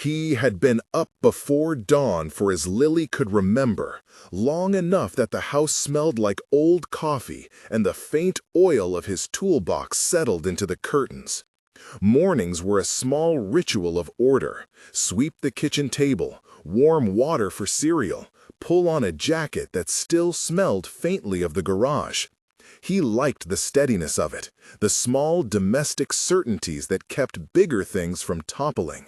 He had been up before dawn for as Lily could remember, long enough that the house smelled like old coffee and the faint oil of his toolbox settled into the curtains. Mornings were a small ritual of order. Sweep the kitchen table, warm water for cereal, pull on a jacket that still smelled faintly of the garage. He liked the steadiness of it, the small domestic certainties that kept bigger things from toppling.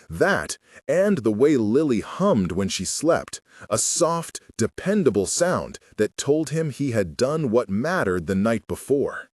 That, and the way Lily hummed when she slept, a soft, dependable sound that told him he had done what mattered the night before.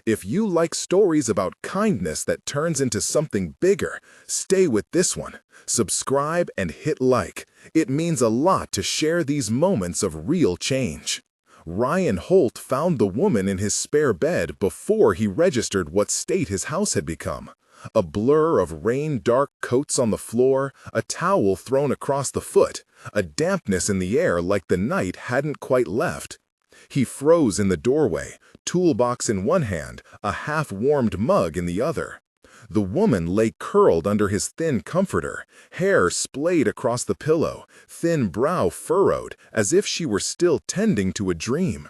If you like stories about kindness that turns into something bigger, stay with this one. Subscribe and hit like. It means a lot to share these moments of real change. Ryan Holt found the woman in his spare bed before he registered what state his house had become. A blur of rain-dark coats on the floor, a towel thrown across the foot, a dampness in the air like the night hadn't quite left. He froze in the doorway, toolbox in one hand, a half-warmed mug in the other. The woman lay curled under his thin comforter, hair splayed across the pillow, thin brow furrowed, as if she were still tending to a dream.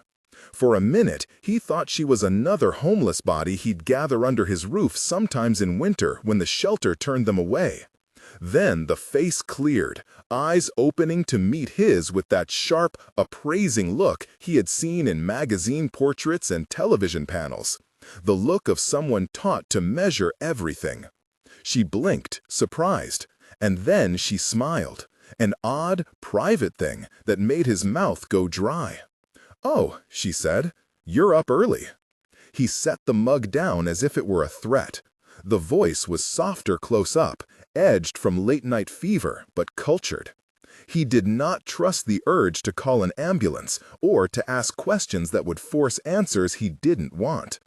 For a minute, he thought she was another homeless body he'd gather under his roof sometimes in winter when the shelter turned them away. Then the face cleared, eyes opening to meet his with that sharp, appraising look he had seen in magazine portraits and television panels. The look of someone taught to measure everything. She blinked, surprised, and then she smiled, an odd, private thing that made his mouth go dry. "Oh," she said, "you're up early." He set the mug down as if it were a threat. The voice was softer close up, edged from late-night fever, but cultured. He did not trust the urge to call an ambulance or to ask questions that would force answers he didn't want.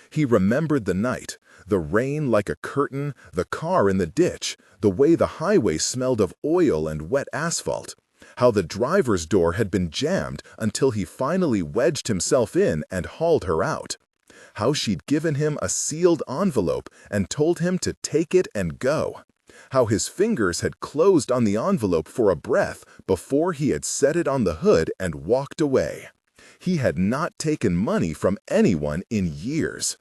He remembered the night, the rain like a curtain, the car in the ditch, the way the highway smelled of oil and wet asphalt, how the driver's door had been jammed until he finally wedged himself in and hauled her out, how she'd given him a sealed envelope and told him to take it and go, how his fingers had closed on the envelope for a breath before he had set it on the hood and walked away. He had not taken money from anyone in years.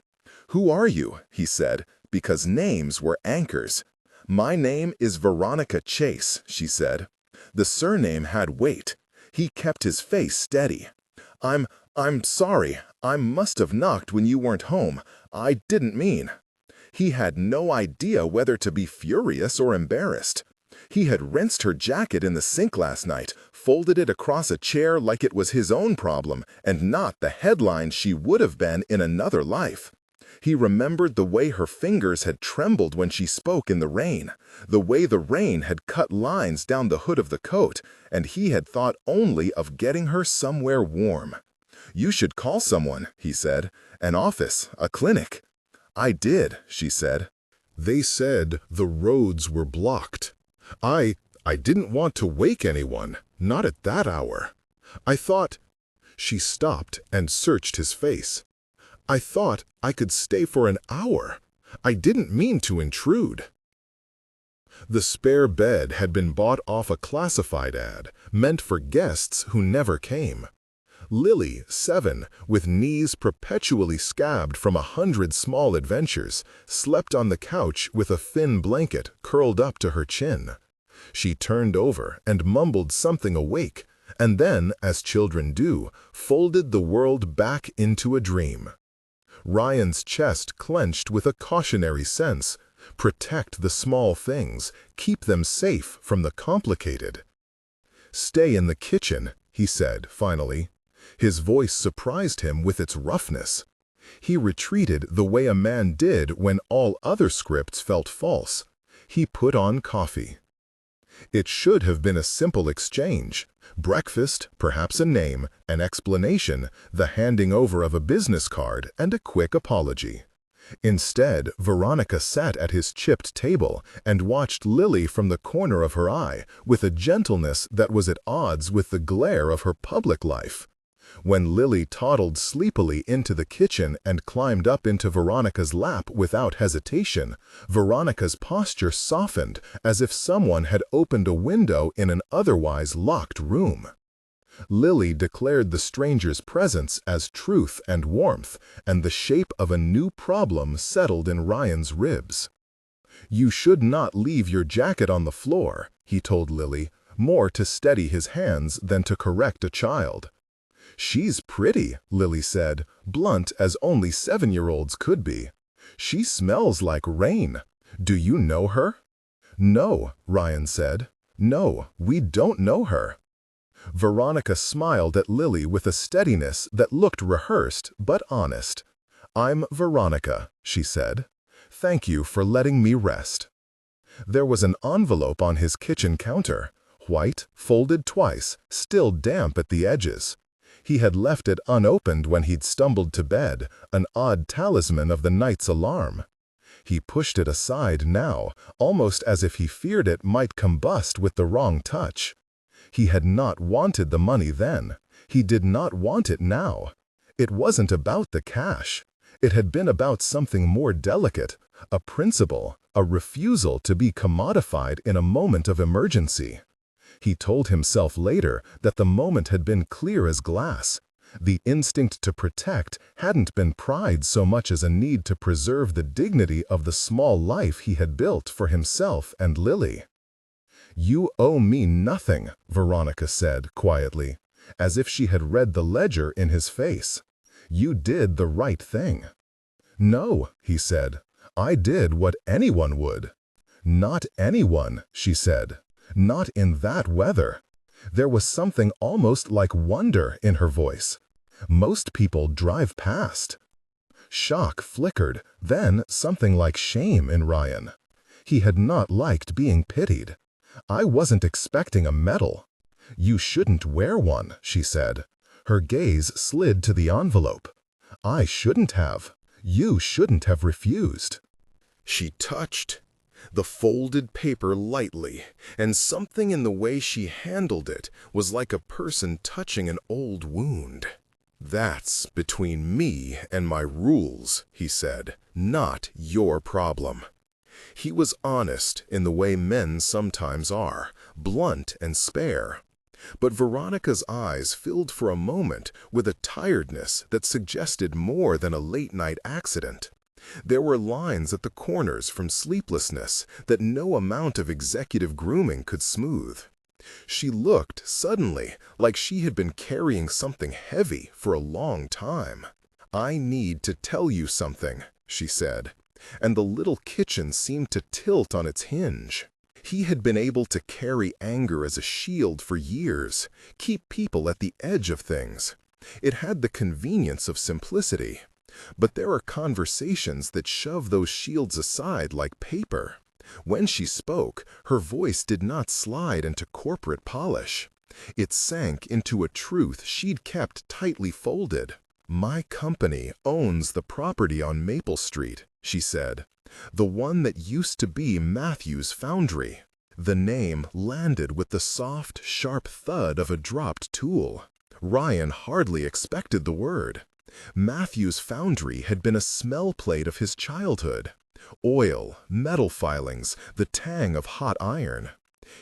"Who are you?" he said, because names were anchors. "My name is Veronica Chase," she said. The surname had weight. He kept his face steady. I'm sorry. I must have knocked when you weren't home. I didn't mean." He had no idea whether to be furious or embarrassed. He had rinsed her jacket in the sink last night, folded it across a chair like it was his own problem and not the headline she would have been in another life. He remembered the way her fingers had trembled when she spoke in the rain, the way the rain had cut lines down the hood of the coat, and he had thought only of getting her somewhere warm. "You should call someone," he said. "An office, a clinic." "I did," she said. "They said the roads were blocked. I didn't want to wake anyone, not at that hour. I thought—" She stopped and searched his face. "I thought I could stay for an hour. I didn't mean to intrude." The spare bed had been bought off a classified ad, meant for guests who never came. Lily, 7, with knees perpetually scabbed from 100 small adventures, slept on the couch with a thin blanket curled up to her chin. She turned over and mumbled something awake, and then, as children do, folded the world back into a dream. Ryan's chest clenched with a cautionary sense. Protect the small things, keep them safe from the complicated. "Stay in the kitchen," he said, finally. His voice surprised him with its roughness. He retreated the way a man did when all other scripts felt false. He put on coffee. It should have been a simple exchange. Breakfast, perhaps a name, an explanation, the handing over of a business card, and a quick apology. Instead, Veronica sat at his chipped table and watched Lily from the corner of her eye with a gentleness that was at odds with the glare of her public life. When Lily toddled sleepily into the kitchen and climbed up into Veronica's lap without hesitation, Veronica's posture softened as if someone had opened a window in an otherwise locked room. Lily declared the stranger's presence as truth and warmth, and the shape of a new problem settled in Ryan's ribs. "You should not leave your jacket on the floor," he told Lily, more to steady his hands than to correct a child. "She's pretty," Lily said, blunt as only 7-year-olds could be. "She smells like rain. Do you know her?" "No," Ryan said. "No, we don't know her." Veronica smiled at Lily with a steadiness that looked rehearsed but honest. "I'm Veronica," she said. "Thank you for letting me rest." There was an envelope on his kitchen counter, white, folded twice, still damp at the edges. He had left it unopened when he'd stumbled to bed, an odd talisman of the night's alarm. He pushed it aside now, almost as if he feared it might combust with the wrong touch. He had not wanted the money then. He did not want it now. It wasn't about the cash. It had been about something more delicate, a principle, a refusal to be commodified in a moment of emergency. He told himself later that the moment had been clear as glass. The instinct to protect hadn't been pride so much as a need to preserve the dignity of the small life he had built for himself and Lily. "You owe me nothing," Veronica said quietly, as if she had read the ledger in his face. "You did the right thing." "No," he said. "I did what anyone would." "Not anyone," she said. "Not in that weather." There was something almost like wonder in her voice. "Most people drive past." Shock flickered, then something like shame in Ryan. He had not liked being pitied. "I wasn't expecting a medal." "You shouldn't wear one," she said. Her gaze slid to the envelope. "I shouldn't have. You shouldn't have refused." She touched the folded paper lightly, and something in the way she handled it was like a person touching an old wound. "That's between me and my rules," he said, "not your problem." He was honest in the way men sometimes are, blunt and spare. But Veronica's eyes filled for a moment with a tiredness that suggested more than a late-night accident. There were lines at the corners from sleeplessness that no amount of executive grooming could smooth. She looked, suddenly, like she had been carrying something heavy for a long time. "I need to tell you something," she said, and the little kitchen seemed to tilt on its hinge. He had been able to carry anger as a shield for years, keep people at the edge of things. It had the convenience of simplicity. But there are conversations that shove those shields aside like paper. When she spoke, her voice did not slide into corporate polish. It sank into a truth she'd kept tightly folded. "My company owns the property on Maple Street," she said. "The one that used to be Matthews Foundry." The name landed with the soft, sharp thud of a dropped tool. Ryan hardly expected the word. Matthews Foundry had been a smell plate of his childhood. Oil, metal filings, the tang of hot iron.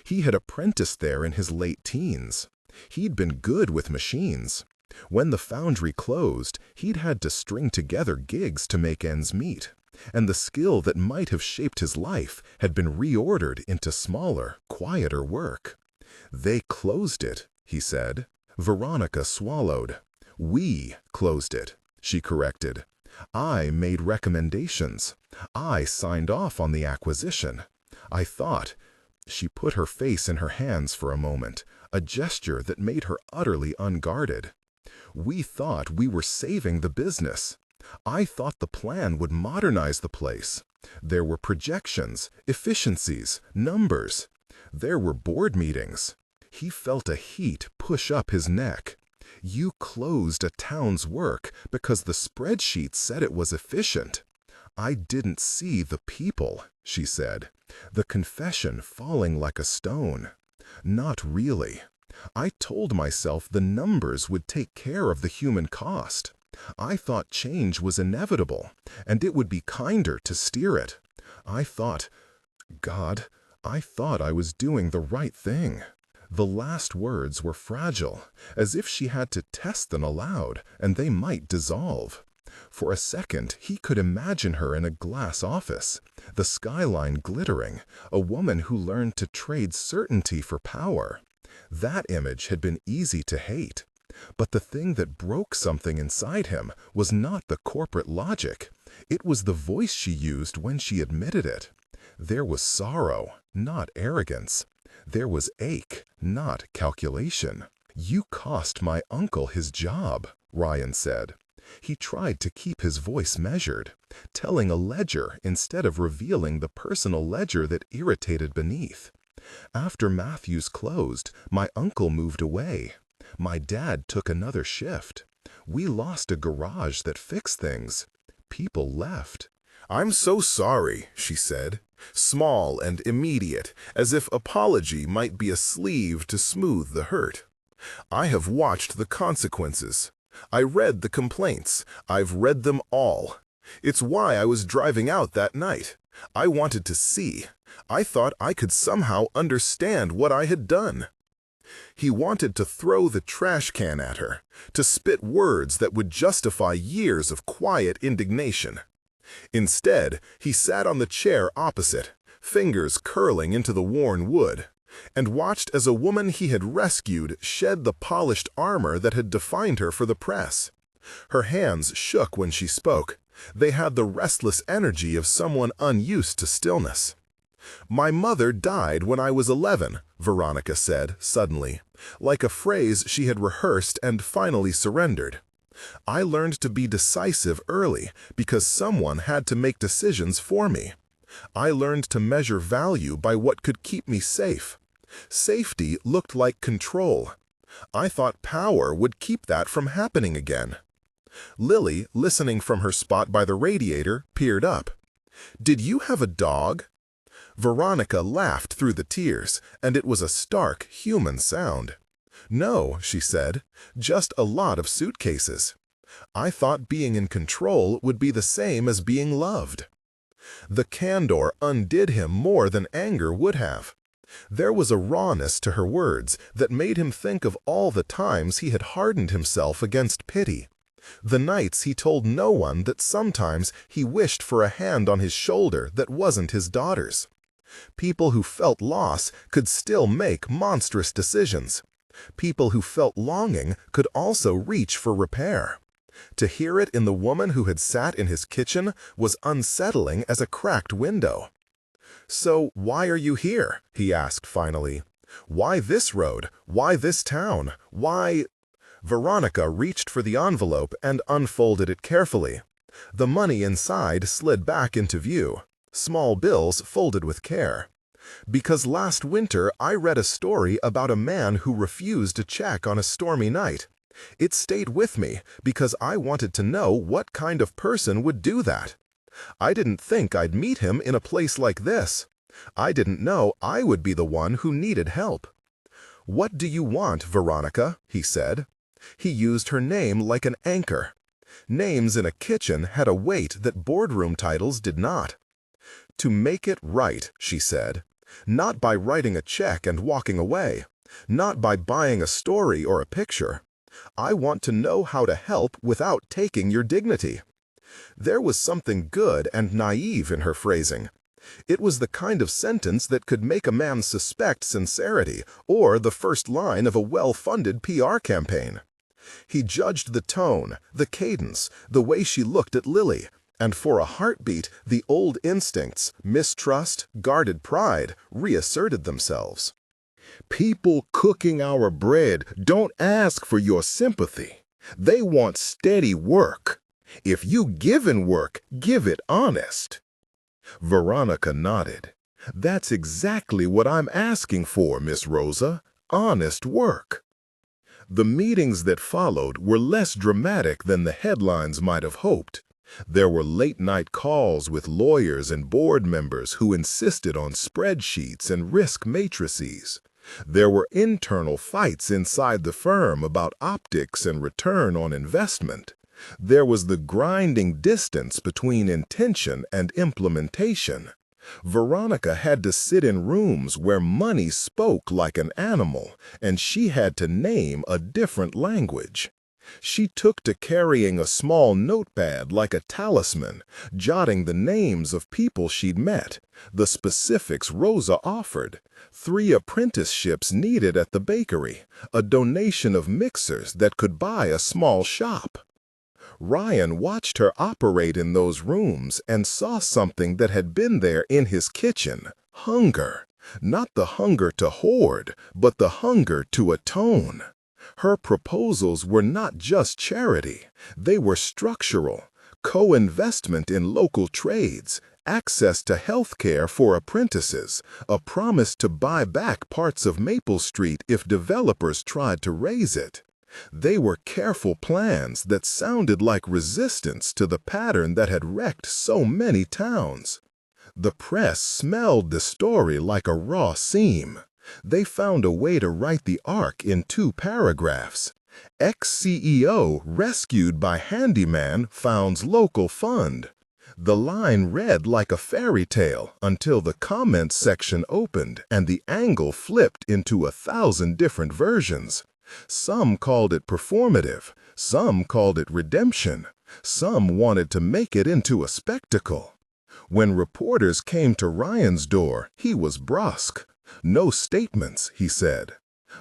He had apprenticed there in his late teens. He'd been good with machines. When the foundry closed, he'd had to string together gigs to make ends meet. And the skill that might have shaped his life had been reordered into smaller, quieter work. "They closed it," he said. Veronica swallowed. "We closed it," she corrected. "I made recommendations. I signed off on the acquisition. I thought—" She put her face in her hands for a moment, a gesture that made her utterly unguarded. "We thought we were saving the business. I thought the plan would modernize the place. There were projections, efficiencies, numbers. There were board meetings." He felt a heat push up his neck. "You closed a town's work because the spreadsheet said it was efficient." "I didn't see the people," she said, the confession falling like a stone. "Not really. I told myself the numbers would take care of the human cost. I thought change was inevitable, and it would be kinder to steer it. I thought, God, I thought I was doing the right thing. The last words were fragile, as if she had to test them aloud, and they might dissolve. For a second, he could imagine her in a glass office, the skyline glittering, a woman who learned to trade certainty for power. That image had been easy to hate. But the thing that broke something inside him was not the corporate logic. It was the voice she used when she admitted it. There was sorrow, not arrogance. There was ache, not calculation. "You cost my uncle his job," Ryan said. He tried to keep his voice measured, telling a ledger instead of revealing the personal ledger that irritated beneath. "After Matthews closed, my uncle moved away. My dad took another shift. We lost a garage that fixed things. People left." "I'm so sorry," she said, small and immediate, as if apology might be a sleeve to smooth the hurt. "I have watched the consequences. I read the complaints. I've read them all. It's why I was driving out that night. I wanted to see. I thought I could somehow understand what I had done." He wanted to throw the trash can at her, to spit words that would justify years of quiet indignation. Instead, he sat on the chair opposite, fingers curling into the worn wood, and watched as a woman he had rescued shed the polished armor that had defined her for the press. Her hands shook when she spoke. They had the restless energy of someone unused to stillness. "My mother died when I was 11, Veronica said, suddenly, like a phrase she had rehearsed and finally surrendered. "I learned to be decisive early because someone had to make decisions for me. I learned to measure value by what could keep me safe. Safety looked like control. I thought power would keep that from happening again." Lily, listening from her spot by the radiator, peered up. "Did you have a dog?" Veronica laughed through the tears, and it was a stark, human sound. "No," she said, "just a lot of suitcases. I thought being in control would be the same as being loved." The candor undid him more than anger would have. There was a rawness to her words that made him think of all the times he had hardened himself against pity. The nights he told no one that sometimes he wished for a hand on his shoulder that wasn't his daughter's. People who felt loss could still make monstrous decisions. People who felt longing could also reach for repair. To hear it in the woman who had sat in his kitchen was unsettling as a cracked window. "So why are you here?" he asked finally. "Why this road? Why this town? Why—" Veronica reached for the envelope and unfolded it carefully. The money inside slid back into view, small bills folded with care. "Because last winter I read a story about a man who refused a check on a stormy night. It stayed with me because I wanted to know what kind of person would do that. I didn't think I'd meet him in a place like this. I didn't know I would be the one who needed help." "What do you want, Veronica?" he said. He used her name like an anchor. Names in a kitchen had a weight that boardroom titles did not. "To make it right," she said. "Not by writing a check and walking away. Not by buying a story or a picture. I want to know how to help without taking your dignity." There was something good and naive in her phrasing. It was the kind of sentence that could make a man suspect sincerity or the first line of a well-funded PR campaign. He judged the tone, the cadence, the way she looked at Lily, and for a heartbeat, the old instincts, mistrust, guarded pride, reasserted themselves. "People cooking our bread don't ask for your sympathy. They want steady work. If you give in work, give it honest." Veronica nodded. "That's exactly what I'm asking for, Miss Rosa. Honest work." The meetings that followed were less dramatic than the headlines might have hoped. There were late-night calls with lawyers and board members who insisted on spreadsheets and risk matrices. There were internal fights inside the firm about optics and return on investment. There was the grinding distance between intention and implementation. Veronica had to sit in rooms where money spoke like an animal, and she had to name a different language. She took to carrying a small notepad like a talisman, jotting the names of people she'd met, the specifics Rosa offered, 3 apprenticeships needed at the bakery, a donation of mixers that could buy a small shop. Ryan watched her operate in those rooms and saw something that had been there in his kitchen: hunger. Not the hunger to hoard, but the hunger to atone. Her proposals were not just charity, they were structural: co-investment in local trades, access to health care for apprentices, a promise to buy back parts of Maple Street if developers tried to raze it. They were careful plans that sounded like resistance to the pattern that had wrecked so many towns. The press smelled the story like a raw seam. They found a way to write the arc in 2 paragraphs. Ex-CEO rescued by handyman founds local fund. The line read like a fairy tale until the comments section opened and the angle flipped into 1,000 different versions. Some called it performative, some called it redemption, some wanted to make it into a spectacle. When reporters came to Ryan's door, he was brusque. "No statements," he said.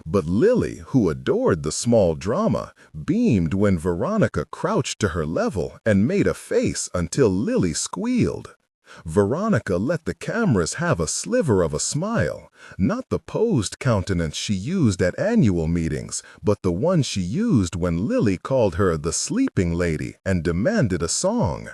But Lily, who adored the small drama, beamed when Veronica crouched to her level and made a face until Lily squealed. Veronica let the cameras have a sliver of a smile, not the posed countenance she used at annual meetings, but the one she used when Lily called her the sleeping lady and demanded a song.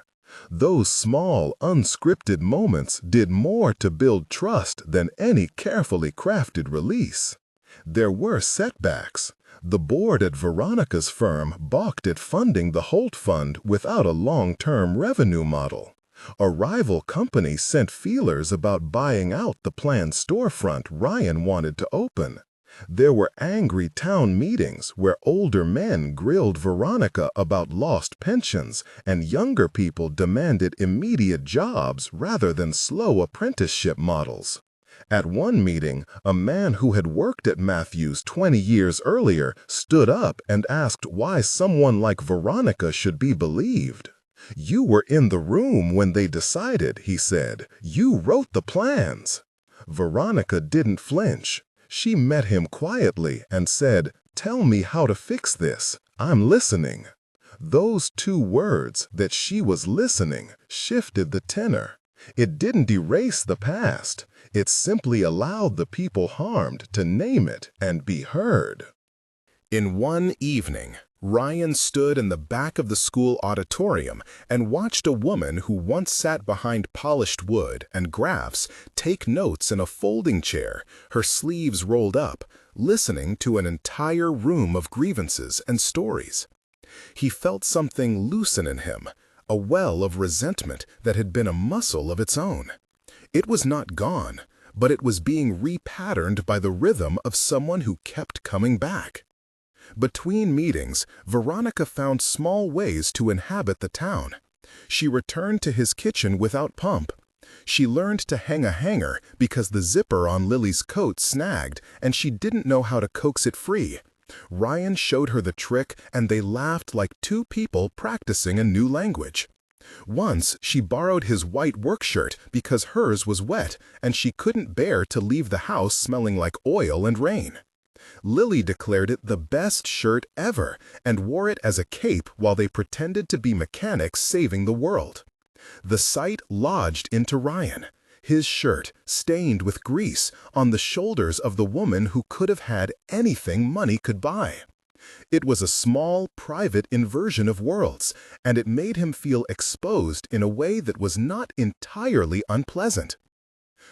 Those small, unscripted moments did more to build trust than any carefully crafted release. There were setbacks. The board at Veronica's firm balked at funding the Holt Fund without a long-term revenue model. A rival company sent feelers about buying out the planned storefront Ryan wanted to open. There were angry town meetings where older men grilled Veronica about lost pensions and younger people demanded immediate jobs rather than slow apprenticeship models. At one meeting, a man who had worked at Matthews 20 years earlier stood up and asked why someone like Veronica should be believed. "You were in the room when they decided," he said. "You wrote the plans." Veronica didn't flinch. She met him quietly and said, "Tell me how to fix this. I'm listening." Those 2 words, that she was listening, shifted the tenor. It didn't erase the past. It simply allowed the people harmed to name it and be heard. In one evening, Ryan stood in the back of the school auditorium and watched a woman who once sat behind polished wood and graphs take notes in a folding chair, her sleeves rolled up, listening to an entire room of grievances and stories. He felt something loosen in him, a well of resentment that had been a muscle of its own. It was not gone, but it was being repatterned by the rhythm of someone who kept coming back. Between meetings, Veronica found small ways to inhabit the town. She returned to his kitchen without pump. She learned to hang a hanger because the zipper on Lily's coat snagged and she didn't know how to coax it free. Ryan showed her the trick and they laughed like 2 people practicing a new language. Once, she borrowed his white work shirt because hers was wet and she couldn't bear to leave the house smelling like oil and rain. Lily declared it the best shirt ever and wore it as a cape while they pretended to be mechanics saving the world. The sight lodged into Ryan, his shirt, stained with grease, on the shoulders of the woman who could have had anything money could buy. It was a small, private inversion of worlds, and it made him feel exposed in a way that was not entirely unpleasant.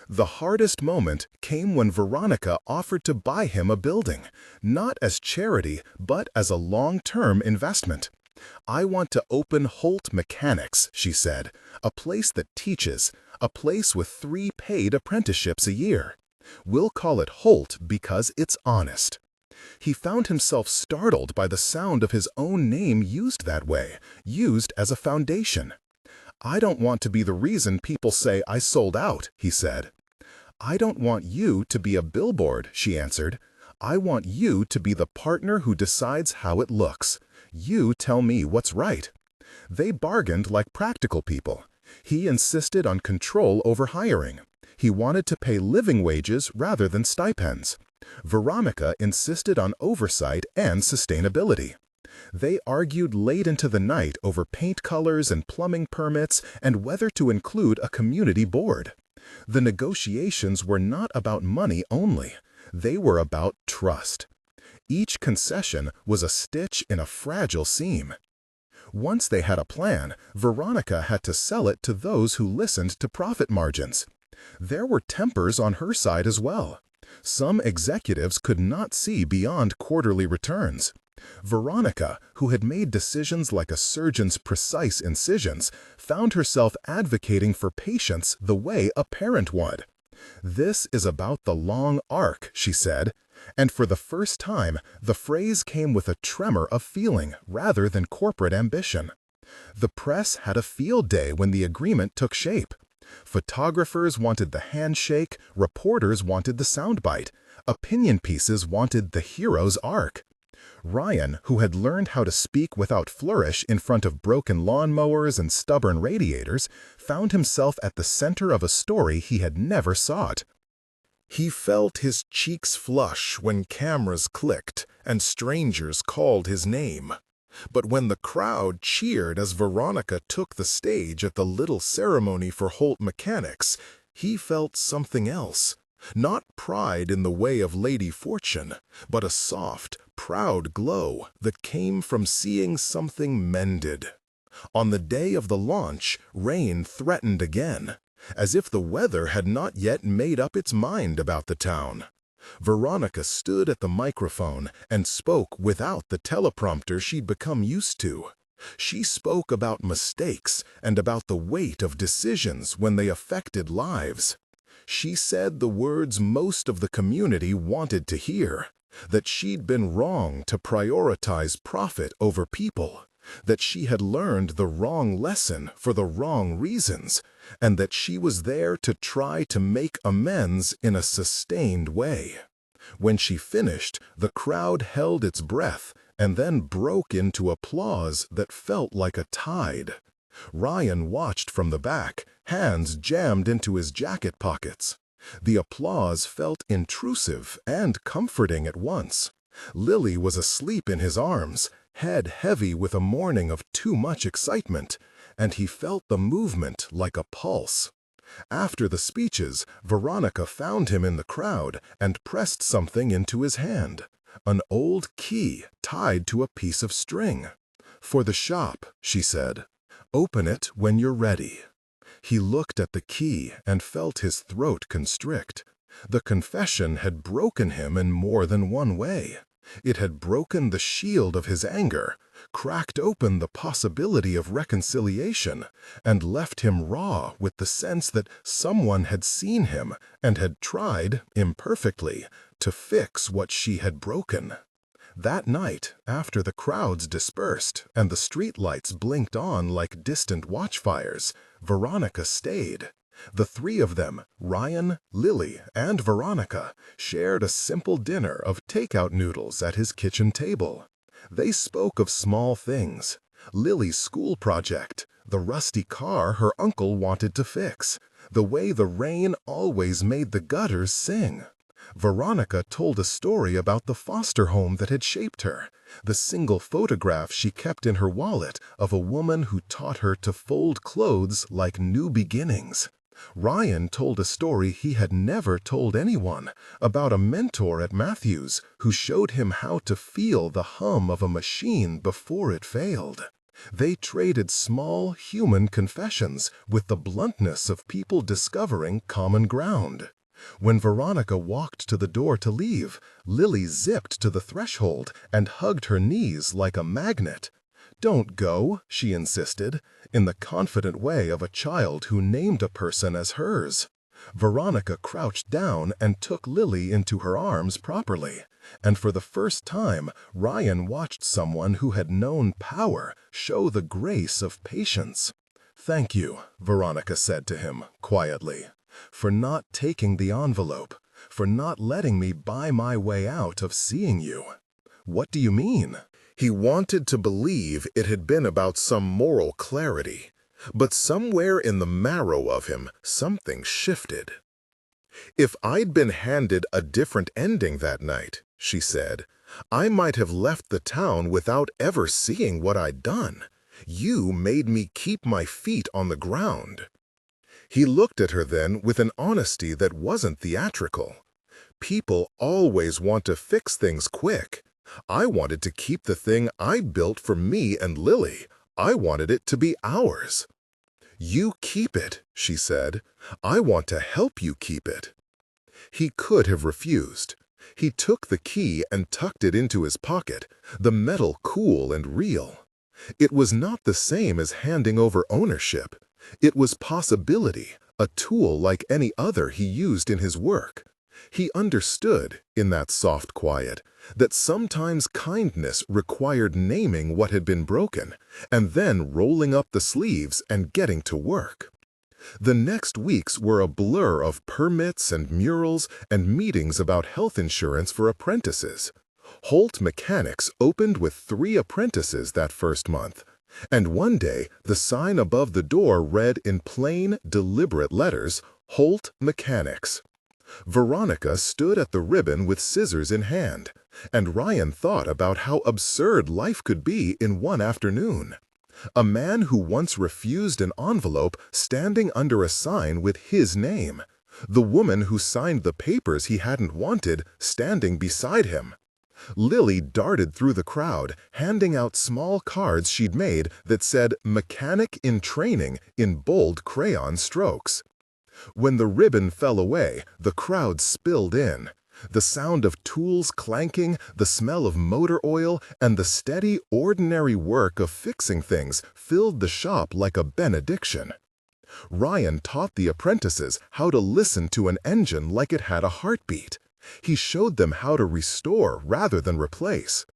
The hardest moment came when Veronica offered to buy him a building, not as charity, but as a long-term investment. "I want to open Holt Mechanics," she said, "a place that teaches, a place with 3 paid apprenticeships a year. We'll call it Holt because it's honest." He found himself startled by the sound of his own name used that way, used as a foundation. "I don't want to be the reason people say I sold out," he said. "I don't want you to be a billboard," she answered. "I want you to be the partner who decides how it looks. You tell me what's right." They bargained like practical people. He insisted on control over hiring. He wanted to pay living wages rather than stipends. Veronica insisted on oversight and sustainability. They argued late into the night over paint colors and plumbing permits and whether to include a community board. The negotiations were not about money only. They were about trust. Each concession was a stitch in a fragile seam. Once they had a plan, Veronica had to sell it to those who listened to profit margins. There were tempers on her side as well. Some executives could not see beyond quarterly returns. Veronica, who had made decisions like a surgeon's precise incisions, found herself advocating for patience the way a parent would. "This is about the long arc," she said, and for the first time, the phrase came with a tremor of feeling rather than corporate ambition. The press had a field day when the agreement took shape. Photographers wanted the handshake, reporters wanted the soundbite, opinion pieces wanted the hero's arc. Ryan, who had learned how to speak without flourish in front of broken lawnmowers and stubborn radiators, found himself at the center of a story he had never sought. He felt his cheeks flush when cameras clicked and strangers called his name. But when the crowd cheered as Veronica took the stage at the little ceremony for Holt Mechanics, he felt something else. Not pride in the way of Lady Fortune, but a soft, proud glow that came from seeing something mended. On the day of the launch, rain threatened again, as if the weather had not yet made up its mind about the town. Veronica stood at the microphone and spoke without the teleprompter she'd become used to. She spoke about mistakes and about the weight of decisions when they affected lives. She said the words most of the community wanted to hear, that she'd been wrong to prioritize profit over people, that she had learned the wrong lesson for the wrong reasons, and that she was there to try to make amends in a sustained way. When she finished, the crowd held its breath and then broke into applause that felt like a tide. Ryan watched from the back, hands jammed into his jacket pockets. The applause felt intrusive and comforting at once. Lily was asleep in his arms, head heavy with a morning of too much excitement, and he felt the movement like a pulse. After the speeches, Veronica found him in the crowd and pressed something into his hand, an old key tied to a piece of string. "For the shop," she said. "Open it when you're ready." He looked at the key and felt his throat constrict. The confession had broken him in more than one way. It had broken the shield of his anger, cracked open the possibility of reconciliation, and left him raw with the sense that someone had seen him and had tried, imperfectly, to fix what she had broken. That night, after the crowds dispersed and the streetlights blinked on like distant watchfires, Veronica stayed. The 3 of them, Ryan, Lily, and Veronica, shared a simple dinner of takeout noodles at his kitchen table. They spoke of small things: Lily's school project, the rusty car her uncle wanted to fix, the way the rain always made the gutters sing. Veronica told a story about the foster home that had shaped her, the single photograph she kept in her wallet of a woman who taught her to fold clothes like new beginnings. Ryan told a story he had never told anyone, about a mentor at Matthews who showed him how to feel the hum of a machine before it failed. They traded small human confessions with the bluntness of people discovering common ground. When Veronica walked to the door to leave, Lily zipped to the threshold and hugged her knees like a magnet. "Don't go," she insisted, in the confident way of a child who named a person as hers. Veronica crouched down and took Lily into her arms properly, and for the first time Ryan watched someone who had known power show the grace of patience. "Thank you," Veronica said to him, quietly, "for not taking the envelope, for not letting me buy my way out of seeing you." "What do you mean?" He wanted to believe it had been about some moral clarity, but somewhere in the marrow of him something shifted. "If I'd been handed a different ending that night," she said, "I might have left the town without ever seeing what I'd done. You made me keep my feet on the ground." He looked at her then with an honesty that wasn't theatrical. "People always want to fix things quick. I wanted to keep the thing I built for me and Lily. I wanted it to be ours." "You keep it," she said. "I want to help you keep it." He could have refused. He took the key and tucked it into his pocket, the metal cool and real. It was not the same as handing over ownership. It was possibility, a tool like any other he used in his work. He understood, in that soft quiet, that sometimes kindness required naming what had been broken, and then rolling up the sleeves and getting to work. The next weeks were a blur of permits and murals and meetings about health insurance for apprentices. Holt Mechanics opened with 3 apprentices that first month, and one day the sign above the door read in plain, deliberate letters, "Holt Mechanics." Veronica stood at the ribbon with scissors in hand, and Ryan thought about how absurd life could be in one afternoon. A man who once refused an envelope standing under a sign with his name. The woman who signed the papers he hadn't wanted standing beside him. Lily darted through the crowd, handing out small cards she'd made that said "Mechanic in Training" in bold crayon strokes. When the ribbon fell away, the crowd spilled in. The sound of tools clanking, the smell of motor oil, and the steady, ordinary work of fixing things filled the shop like a benediction. Ryan taught the apprentices how to listen to an engine like it had a heartbeat. He showed them how to restore rather than replace.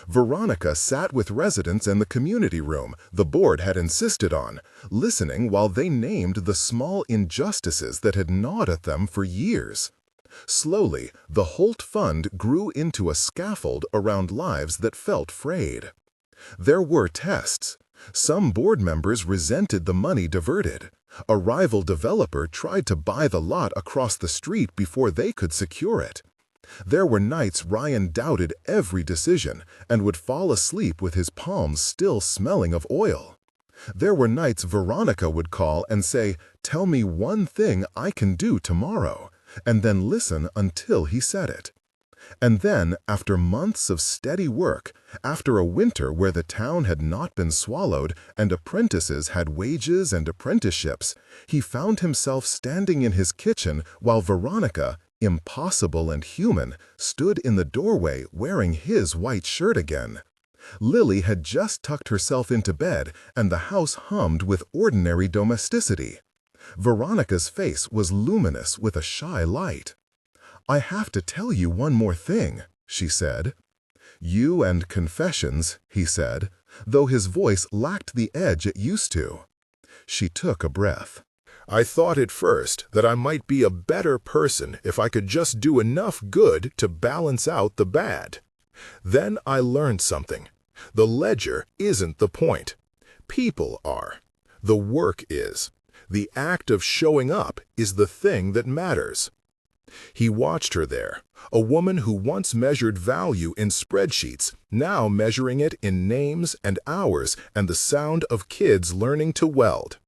Veronica sat with residents in the community room the board had insisted on, listening while they named the small injustices that had gnawed at them for years. Slowly, the Holt Fund grew into a scaffold around lives that felt frayed. There were tests. Some board members resented the money diverted. A rival developer tried to buy the lot across the street before they could secure it. There were nights Ryan doubted every decision and would fall asleep with his palms still smelling of oil. There were nights Veronica would call and say, "Tell me one thing I can do tomorrow," and then listen until he said it. And then, after months of steady work, after a winter where the town had not been swallowed and apprentices had wages and apprenticeships, he found himself standing in his kitchen while Veronica, impossible and human, stood in the doorway wearing his white shirt again. Lily had just tucked herself into bed and the house hummed with ordinary domesticity. Veronica's face was luminous with a shy light. "I have to tell you one more thing," she said. "You and confessions," he said, though his voice lacked the edge it used to. She took a breath. "I thought at first that I might be a better person if I could just do enough good to balance out the bad. Then I learned something. The ledger isn't the point. People are. The work is. The act of showing up is the thing that matters." He watched her there, a woman who once measured value in spreadsheets, now measuring it in names and hours and the sound of kids learning to weld.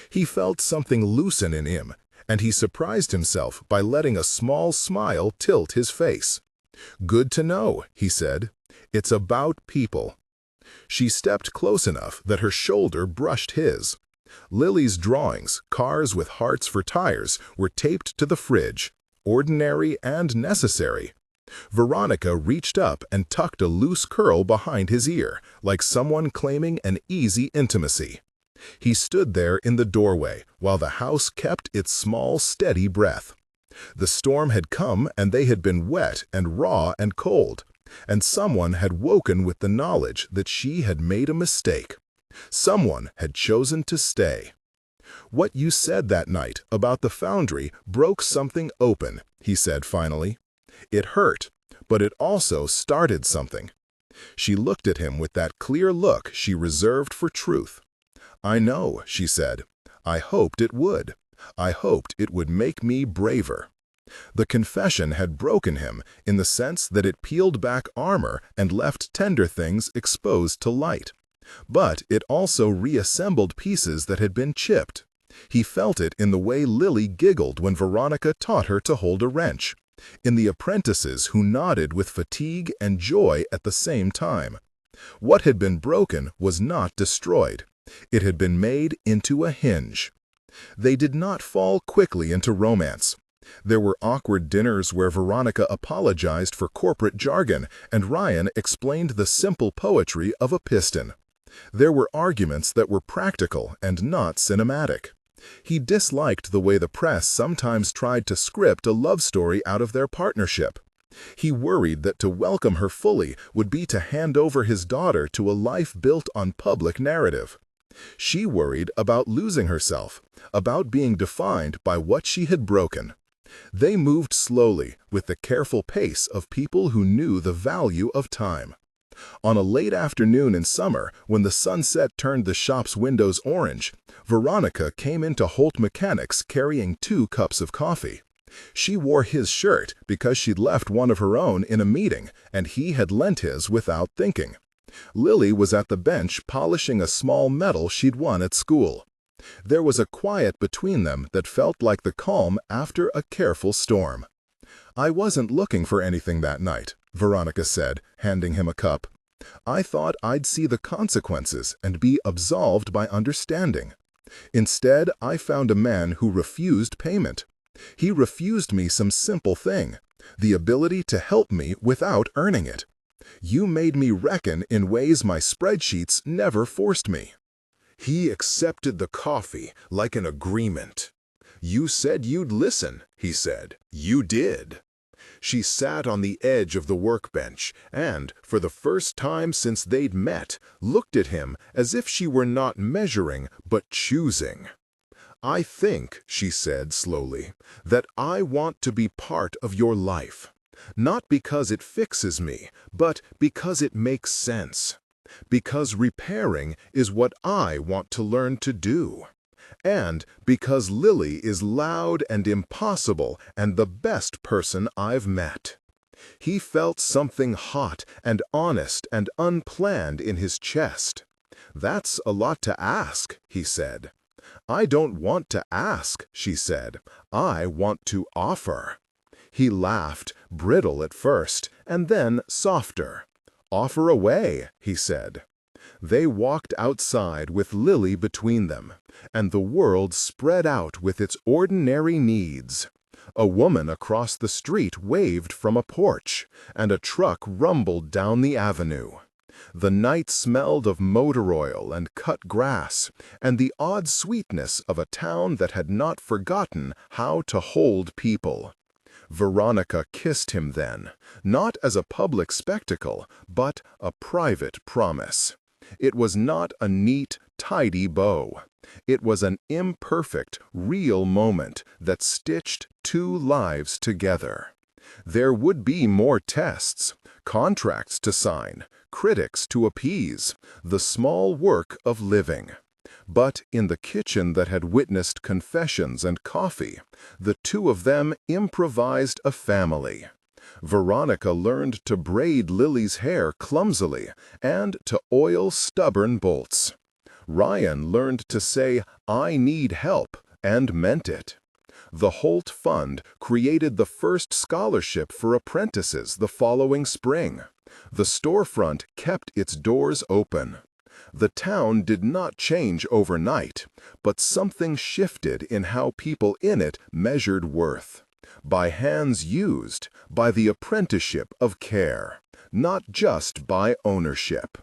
He felt something loosen in him, and he surprised himself by letting a small smile tilt his face. "Good to know," he said. "It's about people." She stepped close enough that her shoulder brushed his. Lily's drawings, cars with hearts for tires, were taped to the fridge. Ordinary and necessary. Veronica reached up and tucked a loose curl behind his ear, like someone claiming an easy intimacy. He stood there in the doorway while the house kept its small, steady breath. The storm had come and they had been wet and raw and cold, and someone had woken with the knowledge that she had made a mistake. Someone had chosen to stay. "What you said that night about the foundry broke something open," he said finally. "It hurt, but it also started something." She looked at him with that clear look she reserved for truth. "I know," she said. "I hoped it would. I hoped it would make me braver." The confession had broken him in the sense that it peeled back armor and left tender things exposed to light. But it also reassembled pieces that had been chipped. He felt it in the way Lily giggled when Veronica taught her to hold a wrench, in the apprentices who nodded with fatigue and joy at the same time. What had been broken was not destroyed. It had been made into a hinge. They did not fall quickly into romance. There were awkward dinners where Veronica apologized for corporate jargon and Ryan explained the simple poetry of a piston. There were arguments that were practical and not cinematic. He disliked the way the press sometimes tried to script a love story out of their partnership. He worried that to welcome her fully would be to hand over his daughter to a life built on public narrative. She worried about losing herself, about being defined by what she had broken. They moved slowly, with the careful pace of people who knew the value of time. On a late afternoon in summer, when the sunset turned the shop's windows orange, Veronica came into Holt Mechanics carrying 2 cups of coffee. She wore his shirt because she'd left one of her own in a meeting, and he had lent his without thinking. Lily was at the bench polishing a small medal she'd won at school. There was a quiet between them that felt like the calm after a careful storm. "I wasn't looking for anything that night," Veronica said, handing him a cup. "I thought I'd see the consequences and be absolved by understanding. Instead, I found a man who refused payment. He refused me some simple thing, the ability to help me without earning it. You made me reckon in ways my spreadsheets never forced me." He accepted the coffee like an agreement. "You said you'd listen," he said. "You did." She sat on the edge of the workbench and, for the first time since they'd met, looked at him as if she were not measuring but choosing. "I think," she said slowly, "that I want to be part of your life. Not because it fixes me, but because it makes sense. Because repairing is what I want to learn to do. And because Lily is loud and impossible and the best person I've met." He felt something hot and honest and unplanned in his chest. "That's a lot to ask," he said. "I don't want to ask," she said. "I want to offer." He laughed, brittle at first, and then softer. "Offer away," he said. They walked outside with Lily between them, and the world spread out with its ordinary needs. A woman across the street waved from a porch, and a truck rumbled down the avenue. The night smelled of motor oil and cut grass, and the odd sweetness of a town that had not forgotten how to hold people. Veronica kissed him then, not as a public spectacle, but a private promise. It was not a neat, tidy bow. It was an imperfect, real moment that stitched 2 lives together. There would be more tests, contracts to sign, critics to appease, the small work of living. But in the kitchen that had witnessed confessions and coffee, the 2 of them improvised a family. Veronica learned to braid Lily's hair clumsily and to oil stubborn bolts. Ryan learned to say, "I need help," and meant it. The Holt Fund created the first scholarship for apprentices the following spring. The storefront kept its doors open. The town did not change overnight, but something shifted in how people in it measured worth. by hands used, by the apprenticeship of care, not just by ownership.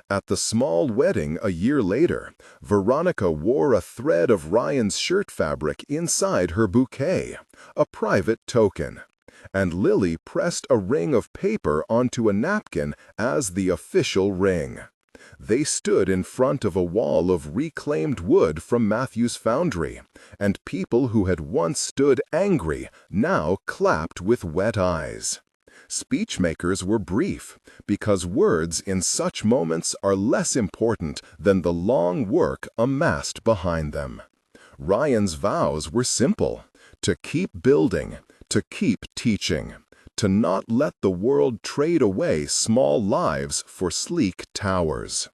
At the small wedding a year later, Veronica wore a thread of Ryan's shirt fabric inside her bouquet, a private token. And Lily pressed a ring of paper onto a napkin as the official ring. They stood in front of a wall of reclaimed wood from Matthew's foundry, and people who had once stood angry now clapped with wet eyes. Speechmakers were brief, because words in such moments are less important than the long work amassed behind them. Ryan's vows were simple: to keep building, to keep teaching, to not let the world trade away small lives for sleek towers.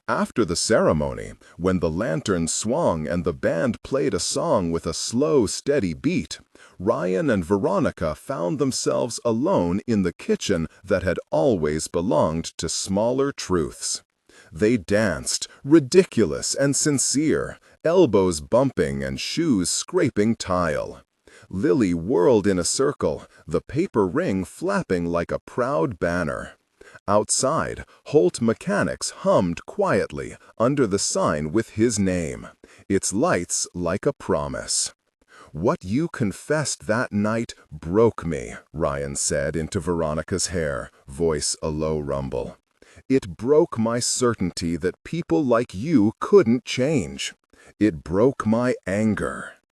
After the ceremony, when the lantern swung and the band played a song with a slow, steady beat, Ryan and Veronica found themselves alone in the kitchen that had always belonged to smaller truths. They danced, ridiculous and sincere, elbows bumping and shoes scraping tile. Lily whirled in a circle, the paper ring flapping like a proud banner. Outside, Holt Mechanics hummed quietly under the sign with his name, its lights like a promise. "What you confessed that night broke me," Ryan said into Veronica's hair, voice a low rumble. "It broke my certainty that people like you couldn't change. It broke my anger."